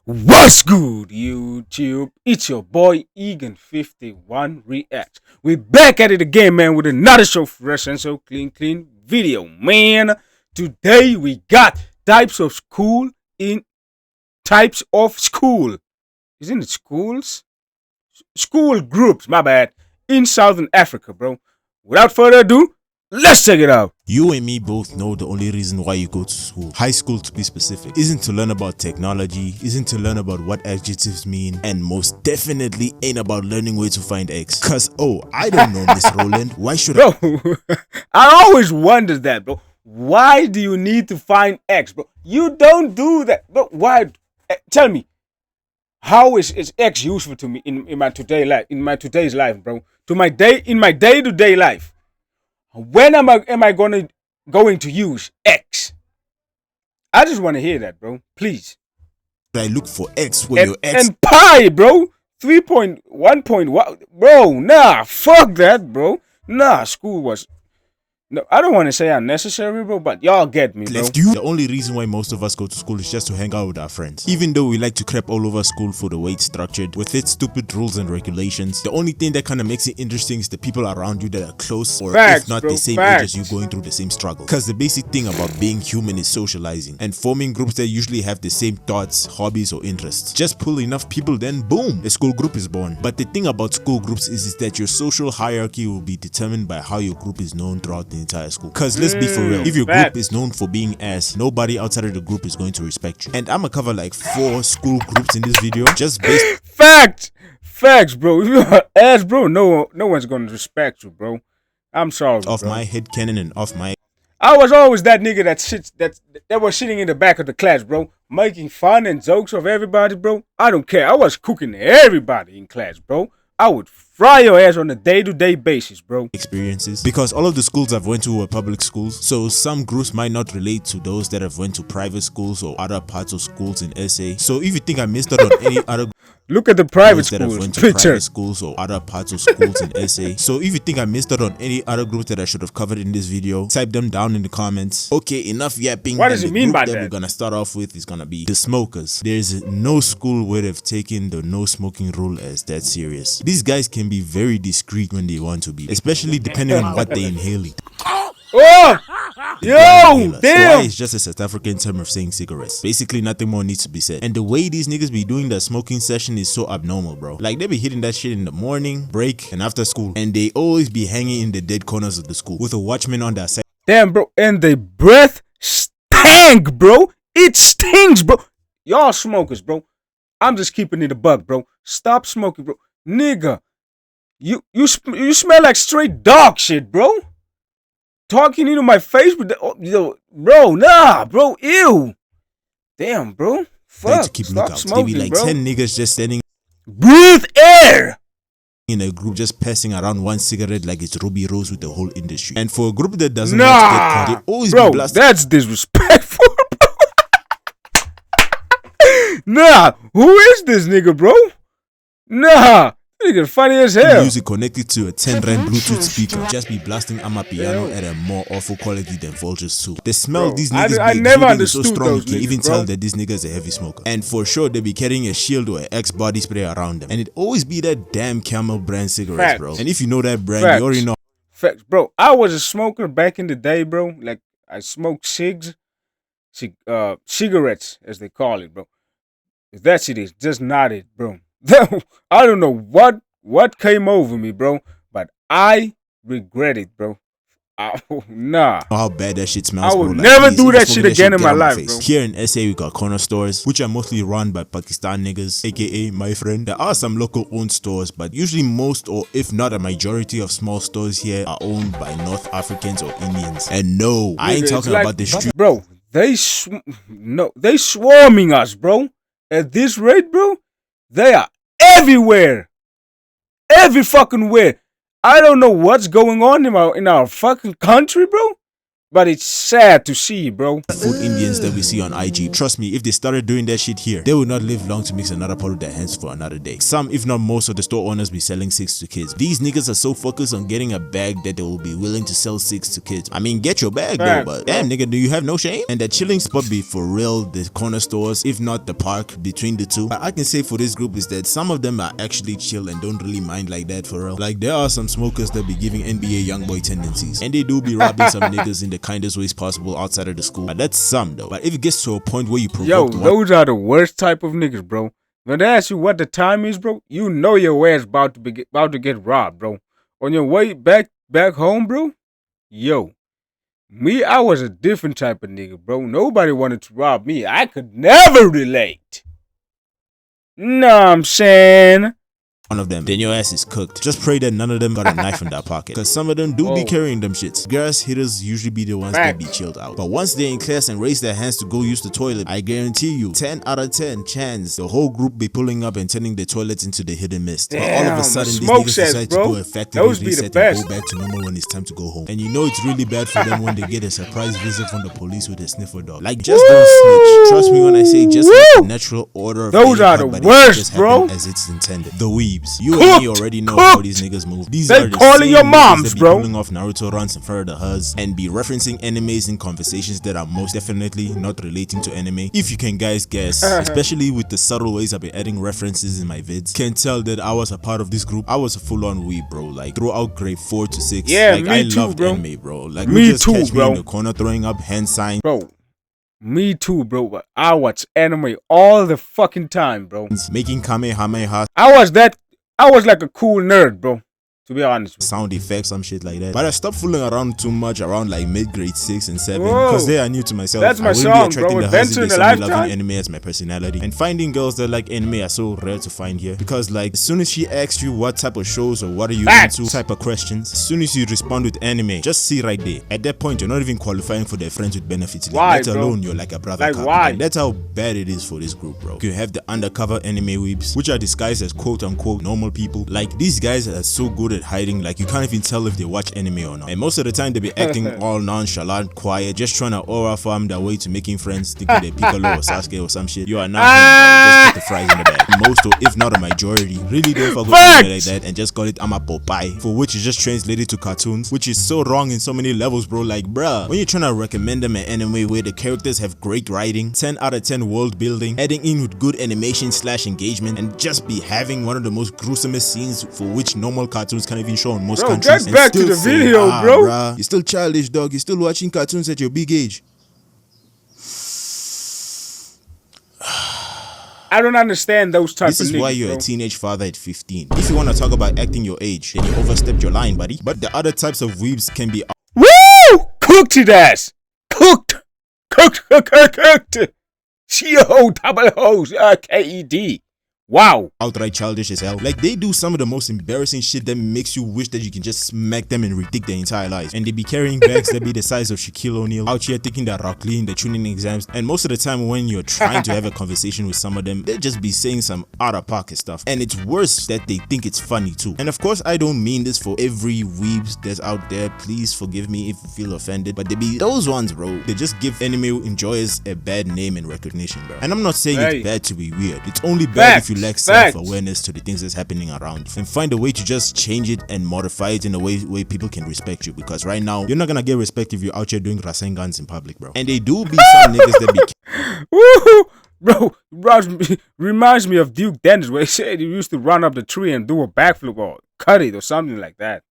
What's good, YouTube? It's your boy Egan51 Reacts. We're back at it again, man, with another so fresh and so clean video, man. Today we got types of school. Isn't it schools? School groups, my bad, in Southern Africa, bro. Without further ado, let's check it out. You and me both know the only reason why you go to school, high school to be specific, isn't to learn about technology, isn't to learn about what adjectives mean, and most definitely ain't about learning where to find X. Cause, I don't know, Miss Roland, why should Bro, I always wondered that, bro. Why do you need to find X, bro? You don't do that, bro. Why? Tell me, how is X useful to me in my today's life, bro? In my day-to-day life. When am I going to use X? I just want to hear that, bro. Please. I look for X when your X and pi, bro? 3.1.1, bro. Nah, fuck that, bro. Nah, school was. No, I don't want to say unnecessary, bro, but y'all get me, bro. The only reason why most of us go to school is just to hang out with our friends. Even though we like to crap all over school for the way it's structured, with its stupid rules and regulations, the only thing that kind of makes it interesting is the people around you that are close, or if not the same age as you, going through the same struggle. Because the basic thing about being human is socializing, and forming groups that usually have the same thoughts, hobbies, or interests. Just pull enough people, then boom, a school group is born. But the thing about school groups is that your social hierarchy will be determined by how your group is known throughout the entire school. Cause let's be for real, if your group is known for being ass, nobody outside of the group is going to respect you. And I'ma cover like 4 school groups in this video, just based facts, bro. If you're ass, bro, no one's gonna respect you, bro. I'm sorry, off bro. my head canon and off my. I was always that nigga that was sitting in the back of the class, bro, making fun and jokes of everybody, bro. I don't care. I was cooking everybody in class, bro. I would fry your ass on a day-to-day basis, bro. Experiences, because all of the schools I've went to were public schools, so some groups might not relate to those that have went to private schools or other parts of schools in SA. So if you think I missed out on any other look at the private that have went to picture. Private schools or other parts of schools in SA. So if you think I missed out on any other groups that I should have covered in this video, type them down in the comments. Okay, enough yapping. What does it mean by that? We're gonna start off with is gonna be the smokers. There's no school where they've taken the no smoking rule as that serious. These guys can be very discreet when they want to be, especially depending on what they inhaling. Oh! Yo, damn! It's just a South African term of saying cigarettes. Basically, nothing more needs to be said. And the way these niggas be doing the smoking session is so abnormal, bro. Like, they be hitting that shit in the morning, break, and after school. And they always be hanging in the dead corners of the school with a watchman on their side. Damn, bro. And the breath stank, bro. It stings, bro. Y'all smokers, bro. I'm just keeping it a buck, bro. Stop smoking, bro. Nigga, you smell like straight dog shit, bro. Talking into my face with the bro, nah, bro, ew. Damn, bro. Fuck. To keep Stop lookouts. smoking, They be like bro. 10 niggas just standing. Breathe air. In a group just passing around one cigarette like it's Ruby Rose with the whole industry. And for a group that doesn't want to get caught, they always bro, be blasting. That's disrespectful. Nah, who is this nigga, bro? Nah, nigga funny as hell. Music connected to a 10 rand Bluetooth speaker, just be blasting Amapiano at a more awful quality than Vultures too. The smell Bro, these niggas I be never exuding is so understood strong those you can niggas, even bro. tell that this nigga is a heavy smoker. And for sure they be carrying a shield or an X body spray around them. And it always be that damn Camel brand cigarettes, bro. And if you know that brand, you already know. Facts, bro. I was a smoker back in the day, bro. Like, I smoked cigarettes, as they call it, bro. That shit is just not it, bro. I don't know what came over me, bro, but I regret it, bro. Nah. How bad that shit smells, I would bro. never Like, do that shit again in my life, bro. Here in SA, we got corner stores, which are mostly run by Pakistan niggas, aka my friend. There are some local owned stores, but usually most, or if not a majority of small stores here are owned by North Africans or Indians. And no, I ain't talking about the street. Bro, they swarming us, bro. At this rate, bro, they are everywhere. Every fucking where. I don't know what's going on in our fucking country, bro. But it's sad to see, bro. Food Indians that we see on IG. Trust me, if they started doing that shit here, they would not live long to mix another pot of their hands for another day. Some, if not most, of the store owners be selling six to kids. These niggas are so focused on getting a bag that they will be willing to sell six to kids. I mean, get your bag though, but damn nigga, do you have no shame? And that chilling spot be for real the corner stores, if not the park between the two. But I can say for this group is that some of them are actually chill and don't really mind like that for real. Like there are some smokers that be giving NBA young boy tendencies, and they do be robbing some niggas in the kindest ways possible outside of the school. But that's some though. But if it gets to a point where you provoke those are the worst type of niggas, bro. When they ask you what the time is, bro, you know your ass about to get robbed, bro. On your way back home, bro. Yo, me, I was a different type of nigga, bro. Nobody wanted to rob me. I could never relate. Know I'm saying? one of them, then your ass is cooked. Just pray that none of them got a knife in their pocket, because some of them do be carrying them shits. Grass hitters usually be the ones that be chilled out, but once they're in class and raise their hands to go use the toilet, I guarantee you 10 out of 10 chance the whole group be pulling up and turning the toilets into the hidden mist. But all of a sudden these niggas decide to go effectively reset and go back to normal when it's time to go home. And you know it's really bad for them when they get a surprise visit from the police with a sniffer dog. Like, just don't snitch. Trust me when I say just let the natural order of those are the worst, bro, as it's intended. The weebs. You and me already know how these niggas move. These they are the calling same your moms, that be bro, pulling off Naruto runs in front of the huz and be referencing animes in conversations that are most definitely not relating to anime. If you can guys guess, especially with the subtle ways I've been adding references in my vids, can tell that I was a part of this group. I was a full-on weeb, bro. Like throughout grade 4 to 6. Yeah, like me I too, loved bro. anime, bro. Like me you just too, catch bro. me in the corner throwing up hand signs, bro. Me too, bro. But I watch anime all the fucking time, bro. making kamehameha I was like a cool nerd, bro. To be honest with you. sound effects, some shit like that. But I stopped fooling around too much around like mid-grade 6 and 7 because they are new to myself. That's my I wouldn't song, be attracting bro. the husband. They Adventure in a saw me loving Lifetime. anime as my personality. And finding girls that like anime are so rare to find here, because like as soon as she asks you what type of shows or what are you into type of questions, as soon as you respond with anime, just see right there. At that point, you're not even qualifying for their friends with benefits. Why, let bro? alone you're like a brother. Like, cop. why? Like, that's how bad it is for this group, bro. You have the undercover anime weebs, which are disguised as quote-unquote normal people. Like, these guys are so good at hiding, like you can't even tell if they watch anime or not. And most of the time they be acting all nonchalant, quiet, just trying to aura farm their way to making friends, thinking they're Piccolo or Sasuke or some shit. You are not him, bro. Just put the fries in the bag. Most, or if not a majority, really don't fuck with anime like that and just call it Ama Popeye, for which is just translated to cartoons, which is so wrong in so many levels, bro. Like, bruh, when you're trying to recommend them an anime where the characters have great writing, 10 out of 10 world building, adding in with good animation / engagement, and just be having one of the most gruesomest scenes for which normal cartoons can't even show in most countries. Get back to the video, bro. Bruh, you're still childish, dog. You're still watching cartoons at your big age. I don't understand those types of niggas. This is why you're bro. a teenage father at 15. If you want to talk about acting your age, then you overstepped your line, buddy. But the other types of weebs can be Woo! Cooked it ass. Cooked. C-O double O's K-E-D. Wow. outright childish as hell. Like, they do some of the most embarrassing shit that makes you wish that you can just smack them and redict their entire lives. And they be carrying bags that be the size of Shaquille O'Neal, out here taking their Rockly in the tuning exams. And most of the time when you're trying to have a conversation with some of them, they just be saying some out of pocket stuff. And it's worse that they think it's funny too. And of course, I don't mean this for every weebs that's out there. Please forgive me if you feel offended. But they be those ones, bro. They just give anime enjoyers a bad name and recognition, bro. And I'm not saying it's bad to be weird. It's only bad if you lack self-awareness to the things that's happening around you, and find a way to just change it and modify it in a way people can respect you. Because right now you're not gonna get respect if you're out here doing Rasengans in public, bro. And they do be some niggas that be bro, reminds me of Duke Dennis, where he said he used to run up the tree and do a backflip or cut it or something like that.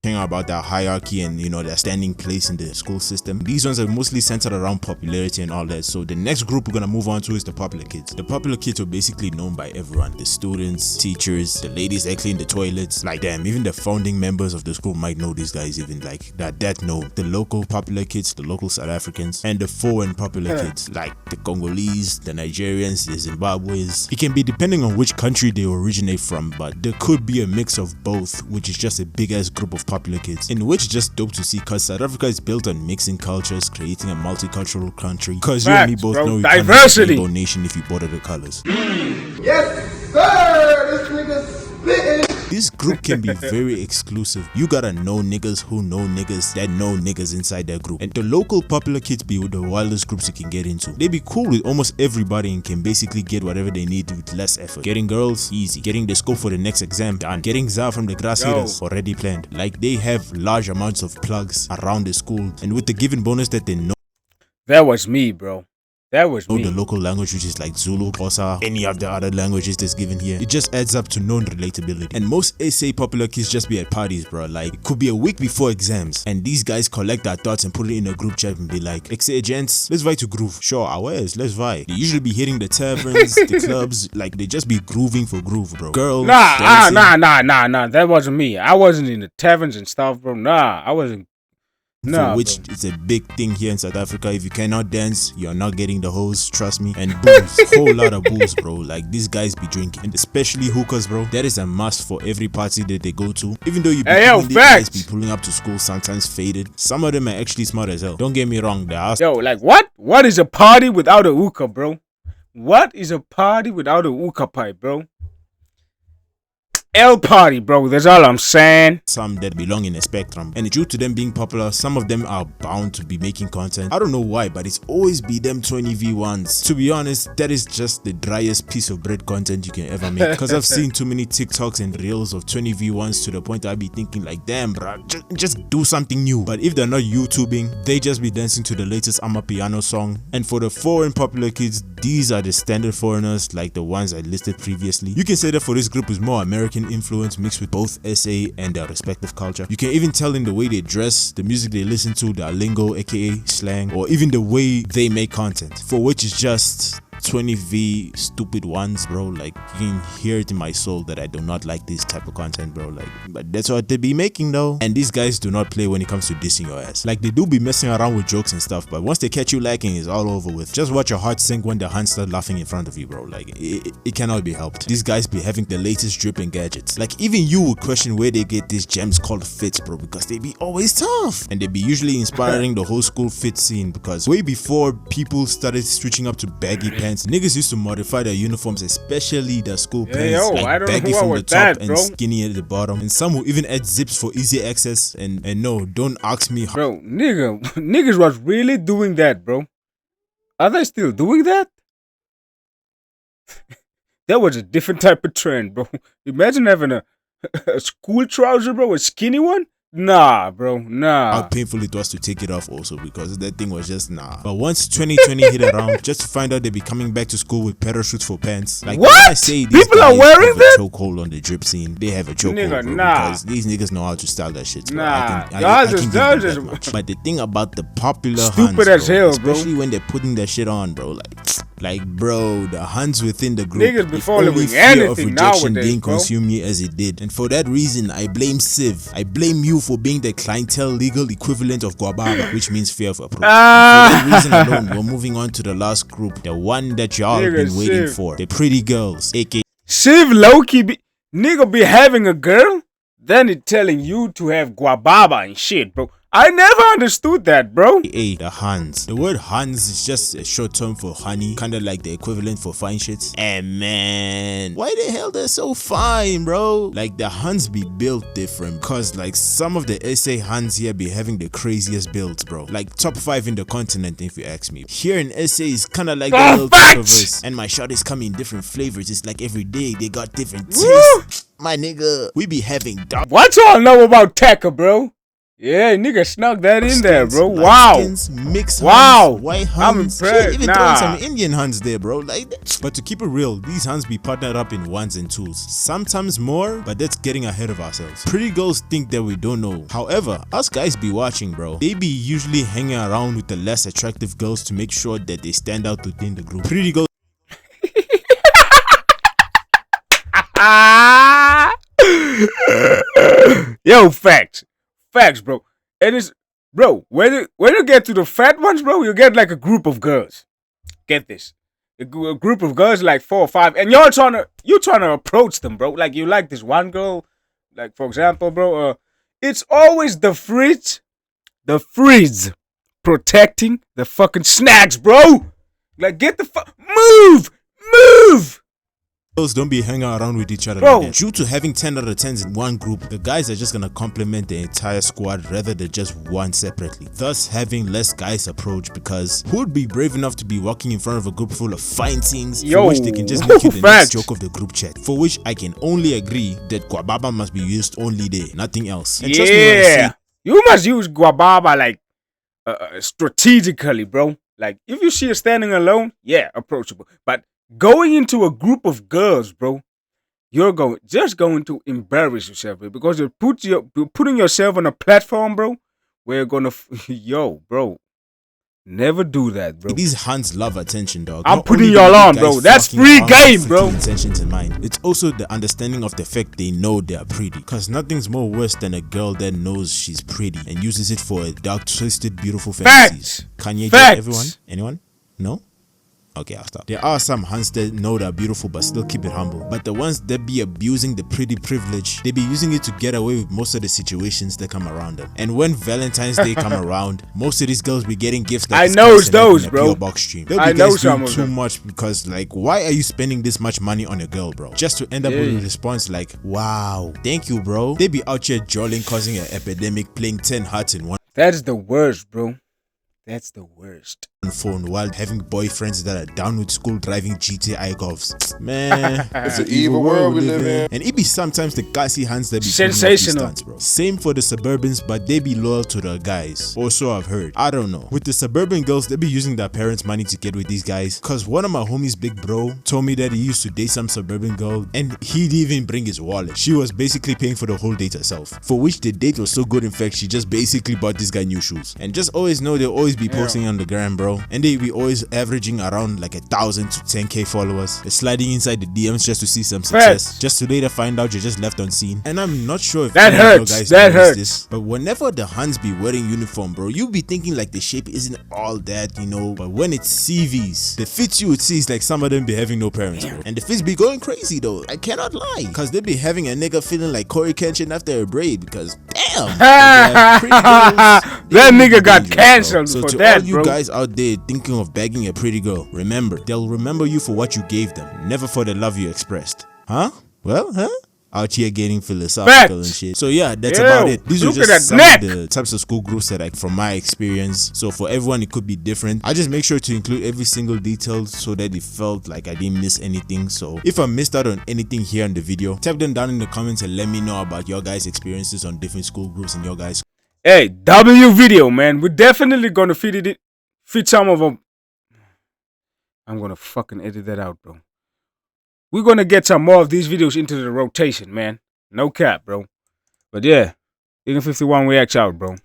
About that hierarchy and, you know, their standing place in the school system. These ones are mostly centered around popularity and all that. So the next group we're gonna move on to is the popular kids. The popular kids are basically known by everyone: the students, teachers, the ladies that clean the toilets. Like, damn, even the founding members of the school might know these guys. Even like that know the local popular kids, the local South Africans, and the foreign popular kids like the Congolese, the Nigerians, the Zimbabweans. It can be depending on which country they originate from, but there could be a mix of both, which is just a big ass group of popular kids, in which just dope to see, because South Africa is built on mixing cultures, creating a multicultural country. Because you and me both know you diversity. can't be a nation if you border the colors. Yes, sir! This nigga spitting. This group can be very exclusive. You gotta know niggas who know niggas that know niggas inside that group. And the local popular kids be the wildest groups you can get into. They be cool with almost everybody and can basically get whatever they need with less effort. Getting girls, easy. Getting the scope for the next exam, done. Getting Za from the grass hitters, already planned. Like they have large amounts of plugs around the school, and with the given bonus that they know That was me, bro. That was me. the local language, which is like Zulu, Xhosa, any of the other languages that's given here. It just adds up to known relatability. And most SA popular kids just be at parties, bro. Like, it could be a week before exams, and these guys collect their thoughts and put it in a group chat and be like, XA gents, let's vibe to groove. Sure, ours, let's vibe. They usually be hitting the taverns, the clubs, like they just be grooving for groove, bro. Girls, Nah. That wasn't me. I wasn't in the taverns and stuff, bro. Nah, I wasn't. For which is a big thing here in South Africa. If you cannot dance, you're not getting the hose, trust me. And booze, whole lot of booze, bro. Like these guys be drinking, and especially hookahs, bro. That is a must for every party that they go to. Even though you these guys be pulling up to school sometimes faded, some of them are actually smart as hell. Don't get me wrong, like what is a party without a hookah, bro? What is a party without a hookah pipe, bro? L party, bro. That's all I'm saying. Some that belong in a spectrum, and due to them being popular, some of them are bound to be making content. I don't know why, but it's always be them 20v1s. To be honest, that is just the driest piece of bread content you can ever make. Because I've seen too many TikToks and reels of 20v1s to the point I be thinking like, damn, bro, just do something new. But if they're not YouTubing, they just be dancing to the latest Amapiano song. And for the foreign popular kids, these are the standard foreigners, like the ones I listed previously. You can say that for this group is more American influence mixed with both SA and their respective culture. You can even tell in the way they dress, the music they listen to, their lingo, aka slang, or even the way they make content, for which is just 20v stupid ones, bro. Like you can hear it in my soul that I do not like this type of content, bro. Like, but that's what they be making though. And these guys do not play when it comes to dissing your ass. Like they do be messing around with jokes and stuff, but once they catch you lacking, it's all over with. Just watch your heart sink when the Huns start laughing in front of you, bro. Like it cannot be helped. These guys be having the latest drip and gadgets. Like even you would question where they get these gems called fits, bro, because they be always tough, and they be usually inspiring the whole school fit scene. Because way before people started switching up to baggy pants, niggas used to modify their uniforms, especially their school pants, like baggy from the top and skinny at the bottom, and some will even add zips for easy access. And no, don't ask me how. Bro, niggas was really doing that, bro. Are they still doing that? That was a different type of trend, bro. Imagine having a school trouser, bro, a skinny one. Nah, bro, nah. How painful it was to take it off also, because that thing was just nah. But once 2020 hit around, just to find out they be coming back to school with parachutes for pants. Like what? I say, these people are wearing that? Chokehold on the drip scene. They have a chokehold, bro, nah. because these niggas know how to style that shit. Nah, I can give them that much. But the thing about the popular stupid Huns, as hell, bro, especially when they're putting that shit on, bro, like bro, the Huns within the group, niggas be following fear anything of rejection nowadays, didn't bro. consume me as it did. And for that reason, I blame Civ. I blame you for being the clientele legal equivalent of Guababa, which means fear of approach. For that reason alone, we're moving on to the last group, the one that y'all been waiting for, the pretty girls, aka Civ Loki. Nigga be having a girl, then it telling you to have Guababa and shit, bro. I never understood that, bro. The Huns. The word Huns is just a short term for honey, kinda like the equivalent for fine shits. And man, why the hell they're so fine, bro? Like the Huns be built different, cause like some of the SA Huns here be having the craziest builds, bro. Like top 5 in the continent if you ask me. Here in SA is kinda like the little universe, and my shot is coming in different flavors. It's like every day they got different tastes. My nigga, we be having dark. What y'all know about Tekka, bro? Yeah, nigga snuck that in there, bro. Wow. Skins, mixed wow. Huns, white Huns. I'm impressed. Even throwing some Indian Huns there, bro. Like that. But to keep it real, these Huns be partnered up in ones and twos. Sometimes more, but that's getting ahead of ourselves. Pretty girls think that we don't know. However, us guys be watching, bro. They be usually hanging around with the less attractive girls to make sure that they stand out within the group. Pretty girls. Yo, facts, bro. And it's, bro, when you get to the fat ones, bro, you get like a group of girls. Get this, a group of girls, like 4 or 5, and you're trying to approach them, bro. Like you like this one girl, like for example, bro. It's always the fridge protecting the fucking snacks, bro. Like get the move. girls don't be hanging around with each other Bro. like that. Due to having 10 out of 10s in one group, the guys are just gonna complement the entire squad rather than just one separately, thus having less guys approach, because who would be brave enough to be walking in front of a group full of fine things for which they can just make you the next joke of the group chat, for which I can only agree that guababa must be used only there, nothing else. And trust me when I say, you must use guababa like strategically, bro. Like if you see her standing alone, yeah, approachable. But going into a group of girls, bro, you're going to embarrass yourself, bro, because you're putting yourself on a platform, bro. Where you're gonna, yo, bro. Never do that, bro. these Huns love attention, dog. I'm Not putting only y'all do on, these bro. guys That's flocking free around game, with bro. fleeting intentions in mind. It's also the understanding of the fact they know they are pretty. Cause nothing's more worse than a girl that knows she's pretty and uses it for a dark, twisted, beautiful fantasies. Kanye date everyone? Anyone? No? Okay, I'll stop. There are some Huns that know they're beautiful but still keep it humble. But the ones that be abusing the pretty privilege, they be using it to get away with most of the situations that come around them. And when Valentine's Day come around, most of these girls be getting gifts like I know those, bro. Box stream. They'll be I know guys some doing of too them. much because like, why are you spending this much money on a girl, bro? Just to end up with a response like, wow, thank you, bro. They be out here jolling, causing an epidemic, playing 10 hearts in one That's the worst, bro. That's the worst. phone while having boyfriends that are down with school driving GTI Golfs. Man, It's an evil world we live in. And it be sometimes the gassy hands that be sensational stunts, bro. Same for the Suburbans, but they be loyal to the guys. Or so I've heard. I don't know. With the suburban girls, they be using their parents' money to get with these guys. Cause one of my homies, big bro, told me that he used to date some suburban girl and he didn't even bring his wallet. She was basically paying for the whole date herself. For which the date was so good, in fact, she just basically bought this guy new shoes. And just always know they'll always be posting on the gram, bro. And they be always averaging around like 1,000 to 10k followers. They're sliding inside the DMs just to see some success. Just to later find out you're just left on scene. And I'm not sure if that hurts. Guys That hurts. this, but whenever the Huns be wearing uniform, bro, you be thinking like the shape isn't all that, you know. But when it's CVs, the fits you would see is like some of them be having no parents, bro. And the fits be going crazy though. I cannot lie. Cause they be having a nigga feeling like Corey Kenshin after a braid. Because damn, that nigga got cancelled so for to that, all you bro. guys out there thinking of bagging a pretty girl, remember, they'll remember you for what you gave them, never for the love you expressed. Huh? Well, huh? Out here getting philosophical and shit. So yeah, that's about it. These are just some of the types of school groups that, like, from my experience. So for everyone, it could be different. I just make sure to include every single detail so that it felt like I didn't miss anything. So if I missed out on anything here in the video, type them down in the comments and let me know about your guys' experiences on different school groups and your guys. Hey, W video, man. We're definitely gonna feed some of them. I'm gonna fucking edit that out, bro. We're gonna get some more of these videos into the rotation, man. No cap, bro. But yeah, Egan 51 reacts out, bro.